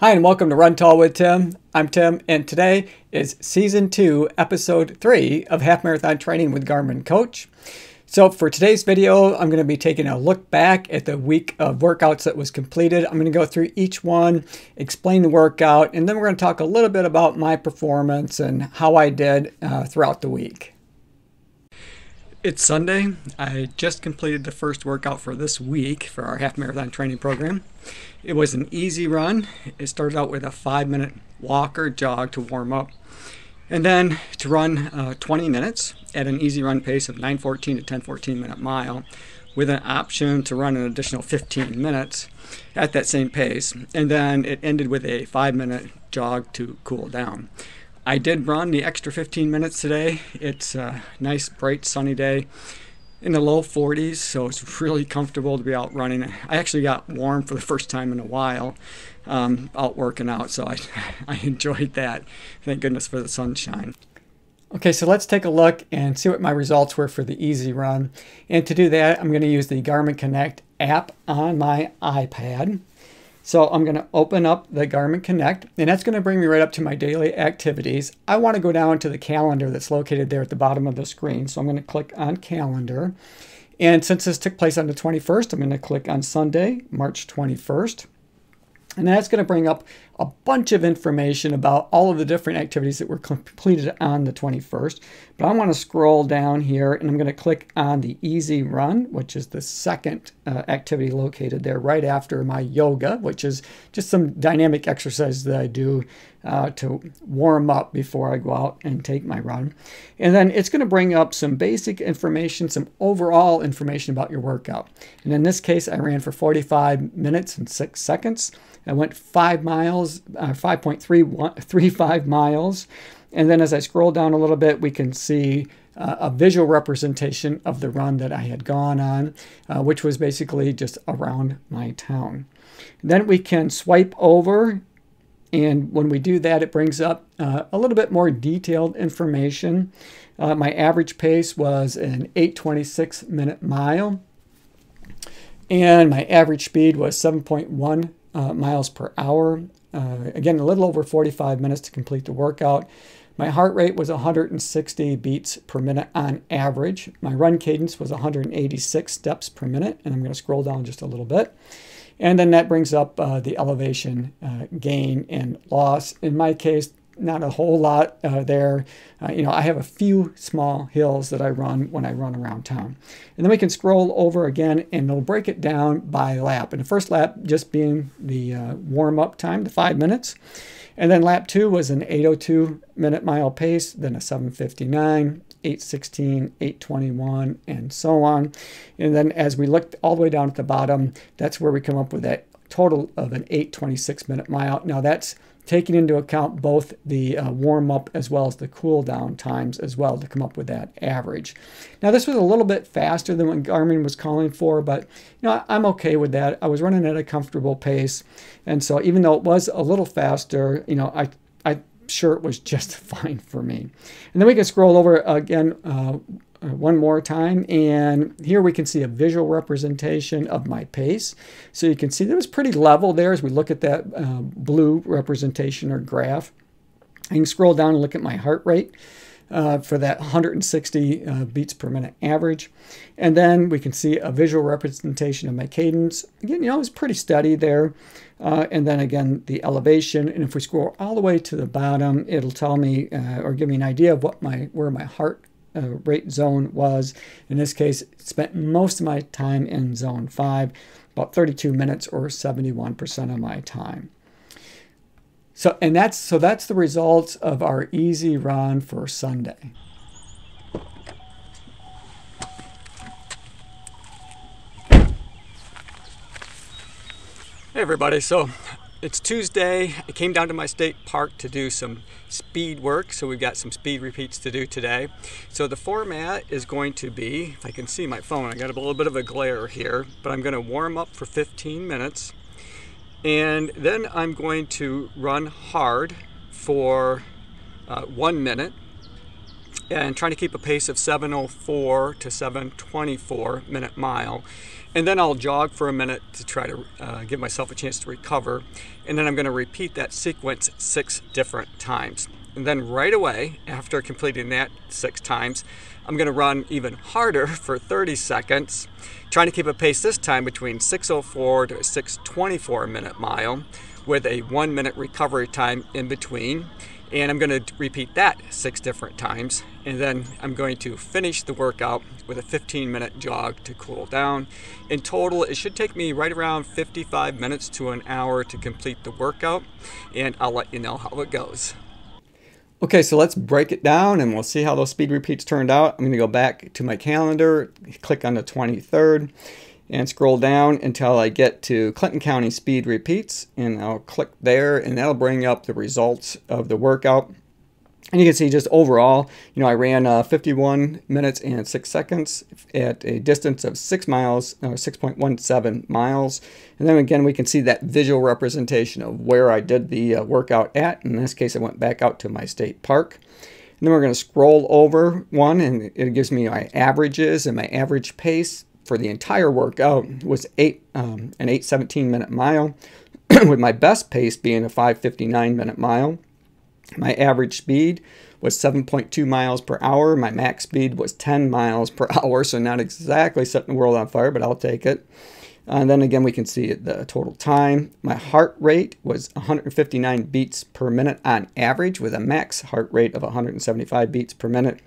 Hi and welcome to Run Tall with Tim. I'm Tim and today is Season 2, Episode 3 of Half Marathon Training with Garmin Coach. So for today's video, I'm going to be taking a look back at the week of workouts that was completed. I'm going to go through each one, explain the workout, and then we're going to talk a little bit about my performance and how I did throughout the week. It's Sunday. I just completed the first workout for this week for our half marathon training program. It was an easy run. It started out with a 5-minute walk or jog to warm up, and then to run 20 minutes at an easy run pace of 9:14 to 10:14 minute mile, with an option to run an additional 15 minutes at that same pace. And then it ended with a 5-minute jog to cool down. I did run the extra 15 minutes today. It's a nice, bright, sunny day in the low 40s, so it's really comfortable to be out running. I actually got warm for the first time in a while out working out, so I enjoyed that. Thank goodness for the sunshine. Okay, so let's take a look and see what my results were for the easy run. And to do that, I'm going to use the Garmin Connect app on my iPad. So I'm going to open up the Garmin Connect, and that's going to bring me right up to my daily activities. I want to go down to the calendar that's located there at the bottom of the screen. So I'm going to click on calendar. And since this took place on the 21st, I'm going to click on Sunday, March 21st. And that's going to bring up a bunch of information about all of the different activities that were completed on the 21st. But I want to scroll down here and I'm going to click on the easy run, which is the second activity located there right after my yoga, which is just some dynamic exercises that I do to warm up before I go out and take my run. And then it's going to bring up some basic information, some overall information about your workout. And in this case, I ran for 45 minutes and 6 seconds. I went 5 miles, 5.35 miles. And then as I scroll down a little bit, we can see a visual representation of the run that I had gone on, which was basically just around my town. Then we can swipe over, and when we do that, it brings up a little bit more detailed information. My average pace was an 8:26 minute mile, and my average speed was 7.1 miles per hour. Again, a little over 45 minutes to complete the workout. My heart rate was 160 beats per minute on average. My run cadence was 186 steps per minute, and I'm going to scroll down just a little bit. And then that brings up the elevation gain and loss. In my case, not a whole lot there. I have a few small hills that I run when I run around town. And then we can scroll over again and it'll break it down by lap. And the first lap just being the warm-up time, the 5 minutes. And then lap 2 was an 8:02 minute mile pace, then a 7:59, 8:16, 8:21, and so on. And then as we look all the way down at the bottom, that's where we come up with that total of an 8:26 minute mile. Now that's taking into account both the warm-up as well as the cool-down times as well to come up with that average. Now this was a little bit faster than what Garmin was calling for, but I'm okay with that. I was running at a comfortable pace, and so even though it was a little faster, I'm sure it was just fine for me. And then we can scroll over again one more time, and here we can see a visual representation of my pace. So you can see that it was pretty level there as we look at that blue representation or graph. I can scroll down and look at my heart rate for that 160 beats per minute average. And then we can see a visual representation of my cadence. Again, it was pretty steady there. And then again, the elevation. And if we scroll all the way to the bottom, it'll tell me or give me an idea of what where my heart rate zone was. In this case, spent most of my time in zone 5, about 32 minutes or 71% of my time. So that's the results of our easy run for Sunday. Hey everybody, so it's Tuesday. I came down to my state park to do some speed work, so we've got some speed repeats to do today. So the format is going to be, if I can see my phone, I got a little bit of a glare here, but I'm going to warm up for 15 minutes, and then I'm going to run hard for 1 minute, and trying to keep a pace of 7:04 to 7:24 minute mile. And then I'll jog for a minute to try to give myself a chance to recover. And then I'm going to repeat that sequence 6 different times. And then right away, after completing that 6 times, I'm going to run even harder for 30 seconds, trying to keep a pace this time between 6:04 to 6:24 minute mile with a 1 minute recovery time in between. And I'm going to repeat that 6 different times. And then I'm going to finish the workout with a 15-minute jog to cool down. In total, it should take me right around 55 minutes to an hour to complete the workout. And I'll let you know how it goes. Okay, so let's break it down and we'll see how those speed repeats turned out. I'm going to go back to my calendar, click on the 23rd, and scroll down until I get to Clinton County speed repeats, and I'll click there, and that'll bring up the results of the workout. And you can see just overall, I ran 51 minutes and 6 seconds at a distance of 6 miles, 6.17 miles. And then again, we can see that visual representation of where I did the workout at. In this case, I went back out to my state park. And then we're going to scroll over one, and it gives me my averages, and my average pace for the entire workout was an 8:17 minute mile, with my best pace being a 5:59 minute mile. My average speed was 7.2 miles per hour. My max speed was 10 miles per hour, so not exactly setting the world on fire, but I'll take it. And then again, we can see the total time. My heart rate was 159 beats per minute on average, with a max heart rate of 175 beats per minute.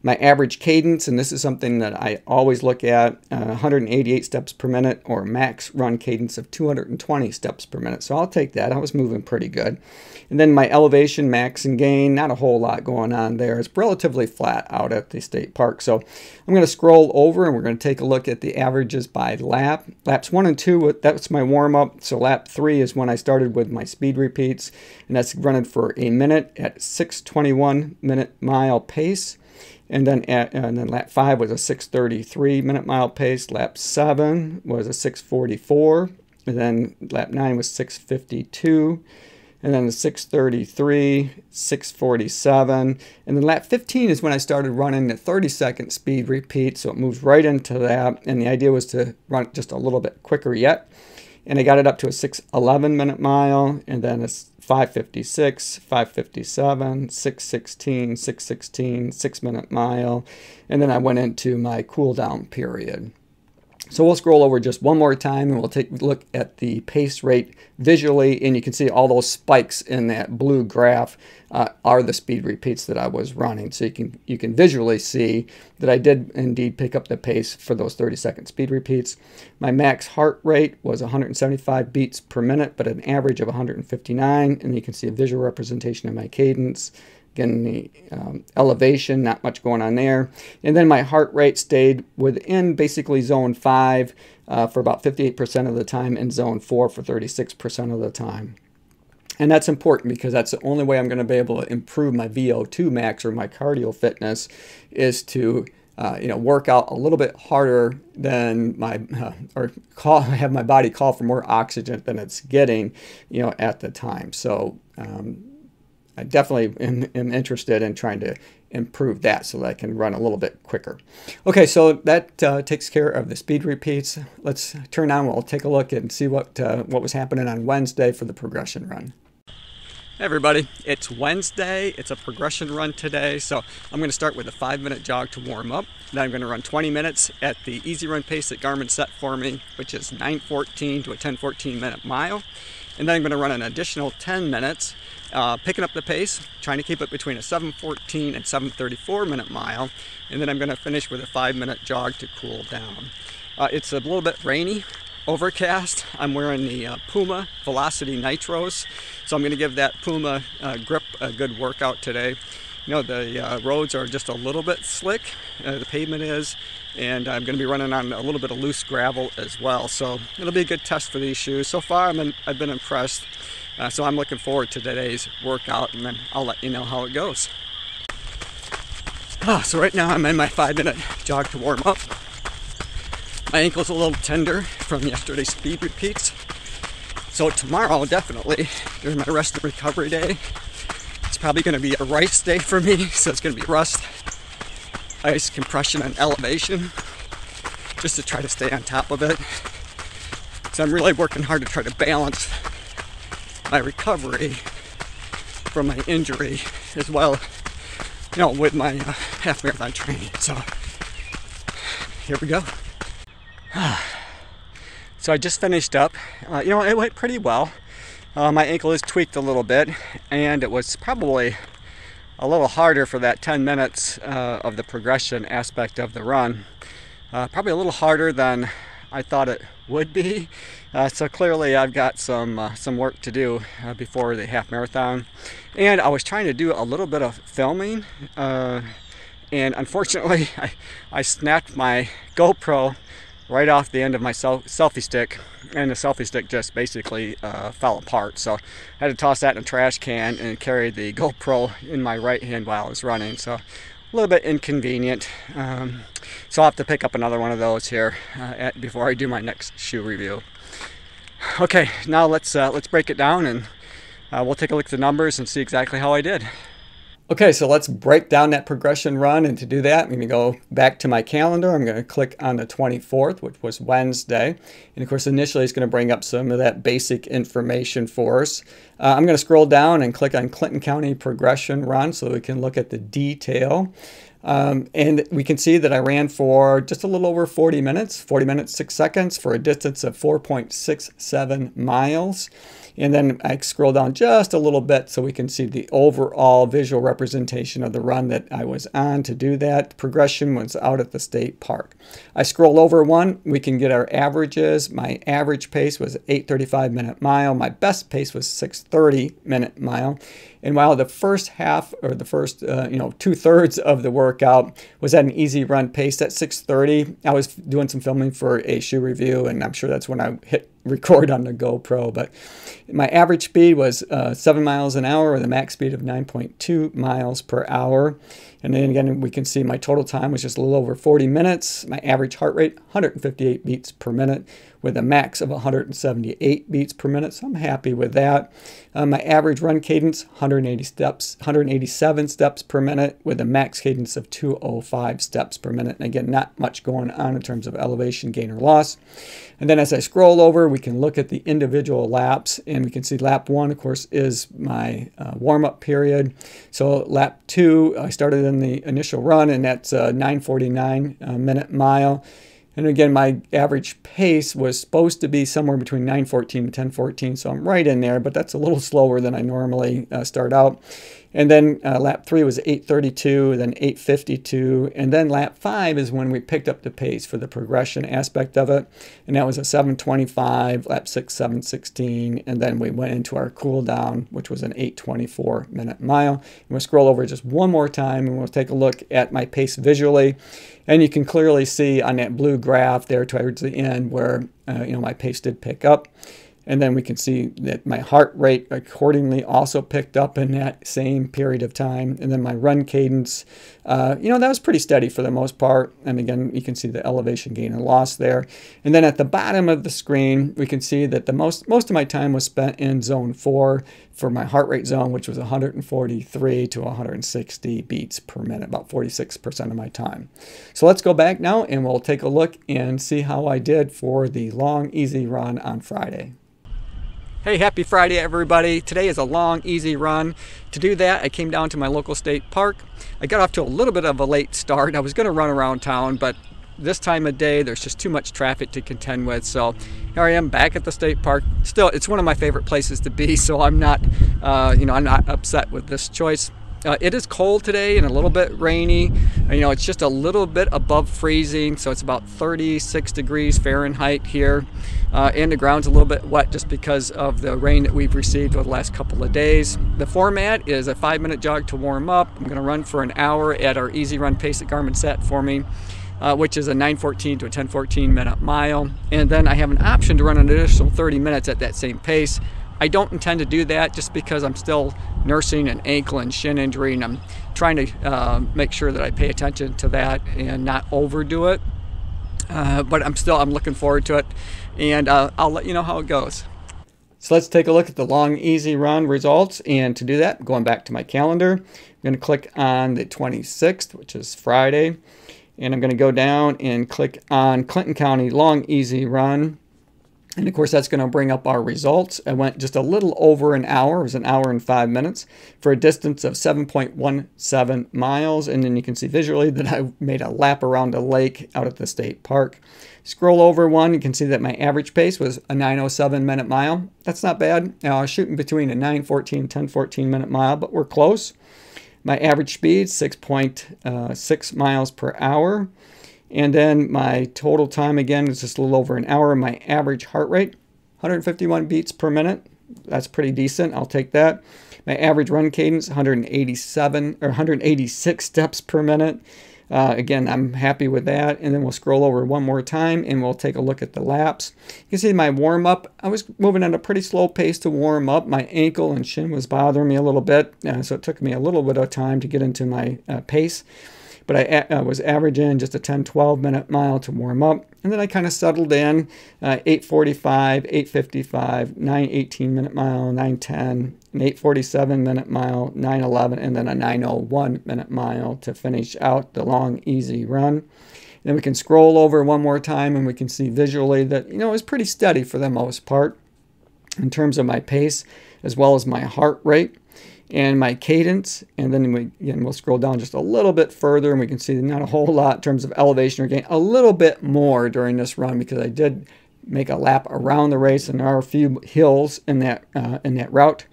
My average cadence, and this is something that I always look at, 188 steps per minute, or max run cadence of 220 steps per minute. So I'll take that. I was moving pretty good. And then my elevation, max, and gain, not a whole lot going on there. It's relatively flat out at the state park. So I'm going to scroll over and we're going to take a look at the averages by lap. Laps 1 and 2, that's my warm-up. So lap 3 is when I started with my speed repeats, and that's running for a minute at 6:21 minute mile pace. And then lap 5 was a 6:33 minute mile pace. Lap 7 was a 6:44. And then lap 9 was 6:52. And then the 6:33, 6:47. And then lap 15 is when I started running the 30-second speed repeat. So it moves right into that. And the idea was to run just a little bit quicker yet. And I got it up to a 6:11 minute mile, and then a 5:56, 5:57, 6:16, 6:16, 6 minute mile. And then I went into my cool down period. So we'll scroll over just one more time and we'll take a look at the pace rate visually, and you can see all those spikes in that blue graph are the speed repeats that I was running. So you can visually see that I did indeed pick up the pace for those 30-second speed repeats. My max heart rate was 175 beats per minute, but an average of 159, and you can see a visual representation of my cadence. Again, the elevation, not much going on there. And then my heart rate stayed within basically zone 5 for about 58% of the time, and zone 4 for 36% of the time. And that's important because that's the only way I'm going to be able to improve my VO2 max, or my cardio fitness, is to work out a little bit harder than have my body call for more oxygen than it's getting, at the time. So I definitely am interested in trying to improve that so that I can run a little bit quicker. Okay, so that takes care of the speed repeats. Let's turn on. We'll take a look and see what was happening on Wednesday for the progression run. Hey everybody, it's Wednesday. It's a progression run today. So I'm going to start with a 5-minute jog to warm up. Then I'm going to run 20 minutes at the easy run pace that Garmin set for me, which is 9:14 to a 10:14 minute mile. And then I'm going to run an additional 10 minutes, picking up the pace, trying to keep it between a 7:14 and 7:34 minute mile. And then I'm going to finish with a 5-minute jog to cool down. It's a little bit rainy, overcast. I'm wearing the Puma Velocity Nitros, so I'm going to give that Puma grip a good workout today. The roads are just a little bit slick, the pavement is, and I'm going to be running on a little bit of loose gravel as well. So it'll be a good test for these shoes. So far, I've been impressed. So I'm looking forward to today's workout, and then I'll let you know how it goes. So right now I'm in my 5-minute jog to warm up. My ankle's a little tender from yesterday's speed repeats. So tomorrow, definitely, during my rest and recovery day, it's probably going to be a rice day for me. So it's going to be rest ice compression and elevation just to try to stay on top of it. So I'm really working hard to try to balance my recovery from my injury as well, you know, with my half marathon training. So here we go. So I just finished up. You know, it went pretty well. My ankle is tweaked a little bit, and it was probably a little harder for that 10 minutes of the progression aspect of the run. Probably a little harder than I thought it would be. So clearly I've got some work to do before the half marathon. And I was trying to do a little bit of filming, and unfortunately I snapped my GoPro right off the end of my selfie stick, and the selfie stick just basically fell apart. So I had to toss that in a trash can and carry the GoPro in my right hand while I was running. So a little bit inconvenient. So I'll have to pick up another one of those here before I do my next shoe review. Okay, now let's break it down, and we'll take a look at the numbers and see exactly how I did. Okay, so let's break down that progression run, and to do that, I'm going to go back to my calendar. I'm going to click on the 24th, which was Wednesday. And of course, initially it's going to bring up some of that basic information for us. I'm going to scroll down and click on Clinton County progression run so we can look at the detail. And we can see that I ran for just a little over 40 minutes, 6 seconds for a distance of 4.67 miles. And then I scroll down just a little bit so we can see the overall visual representation of the run that I was on. To do that, progression was out at the state park. I scroll over one, we can get our averages. My average pace was 8:35 minute mile. My best pace was 6:30 minute mile. And while the first half, or the first 2/3 of the workout was at an easy run pace at 6:30, I was doing some filming for a shoe review, and I'm sure that's when I hit record on the GoPro. But my average speed was 7 miles an hour with a max speed of 9.2 miles per hour. And then again, we can see my total time was just a little over 40 minutes. My average heart rate, 158 beats per minute with a max of 178 beats per minute. So I'm happy with that. My average run cadence, 187 steps per minute with a max cadence of 205 steps per minute. And again, not much going on in terms of elevation gain or loss. And then as I scroll over, we can look at the individual laps, and we can see lap 1, of course, is my warm-up period. So lap 2, I started in the initial run, and that's a 9:49 minute mile. And again, my average pace was supposed to be somewhere between 9:14 and 10:14, so I'm right in there, but that's a little slower than I normally start out. And then lap 3 was 8:32, then 8:52, and then lap 5 is when we picked up the pace for the progression aspect of it, and that was a 7:25, lap 6, 7:16, and then we went into our cool down, which was an 8:24 minute mile. And we'll scroll over just one more time, and we'll take a look at my pace visually, and you can clearly see on that blue graph there towards the end where my pace did pick up. And then we can see that my heart rate accordingly also picked up in that same period of time. And then my run cadence, that was pretty steady for the most part. And again, you can see the elevation gain and loss there. And then at the bottom of the screen, we can see that the most of my time was spent in zone 4 for my heart rate zone, which was 143 to 160 beats per minute, about 46% of my time. So let's go back now and we'll take a look and see how I did for the long, easy run on Friday. Hey, happy Friday, everybody. Today is a long, easy run. To do that, I came down to my local state park. I got off to a little bit of a late start. I was going to run around town, but this time of day, there's just too much traffic to contend with. So here I am back at the state park. Still, it's one of my favorite places to be, so I'm not, I'm not upset with this choice. It is cold today and a little bit rainy. It's just a little bit above freezing, so it's about 36 degrees Fahrenheit here. And the ground's a little bit wet just because of the rain that we've received over the last couple of days. The format is a 5-minute jog to warm up. I'm going to run for an hour at our easy run pace that Garmin set for me, which is a 9:14 to a 10:14 minute mile. And then I have an option to run an additional 30 minutes at that same pace. I don't intend to do that just because I'm still nursing an ankle and shin injury, and I'm trying to make sure that I pay attention to that and not overdo it. But I'm looking forward to it, and I'll let you know how it goes. So let's take a look at the long, easy run results. And to do that, going back to my calendar, I'm going to click on the 26th, which is Friday. And I'm going to go down and click on Clinton County Long Easy Run. And of course, that's going to bring up our results. I went just a little over an hour. It was an hour and 5 minutes for a distance of 7.17 miles. And then you can see visually that I made a lap around a lake out at the state park. Scroll over one, you can see that my average pace was a 9:07 minute mile. That's not bad. Now, I was shooting between a 9:14, 10:14 minute mile, but we're close. My average speed, 6.6 miles per hour. And then my total time, again, is just a little over an hour. My average heart rate, 151 beats per minute. That's pretty decent. I'll take that. My average run cadence, 186 steps per minute. Again, I'm happy with that. And then we'll scroll over one more time and we'll take a look at the laps. You can see my warm-up. I was moving at a pretty slow pace to warm up. My ankle and shin was bothering me a little bit. So it took me a little bit of time to get into my pace. But I was averaging just a 10-12 minute mile to warm up. And then I kind of settled in 8:45, 8:55, 9:18 minute mile, 9:10, an 8:47 minute mile, 9:11, and then a 9:01 minute mile to finish out the long, easy run. Then we can scroll over one more time and we can see visually that, it was pretty steady for the most part in terms of my pace as well as my heart rate and my cadence. And then we'll scroll down just a little bit further and we can see not a whole lot in terms of elevation or gain, a little bit more during this run because I did make a lap around the race and there are a few hills in that route.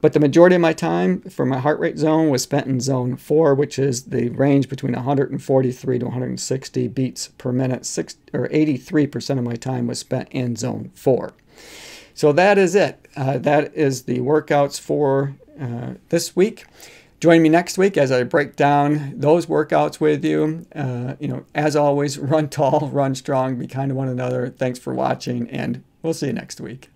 But the majority of my time for my heart rate zone was spent in zone 4, which is the range between 143 to 160 beats per minute. 83% of my time was spent in zone 4. So that is it. That is the workouts for this week. Join me next week as I break down those workouts with you. As always, run tall, run strong, be kind to one another. Thanks for watching, and we'll see you next week.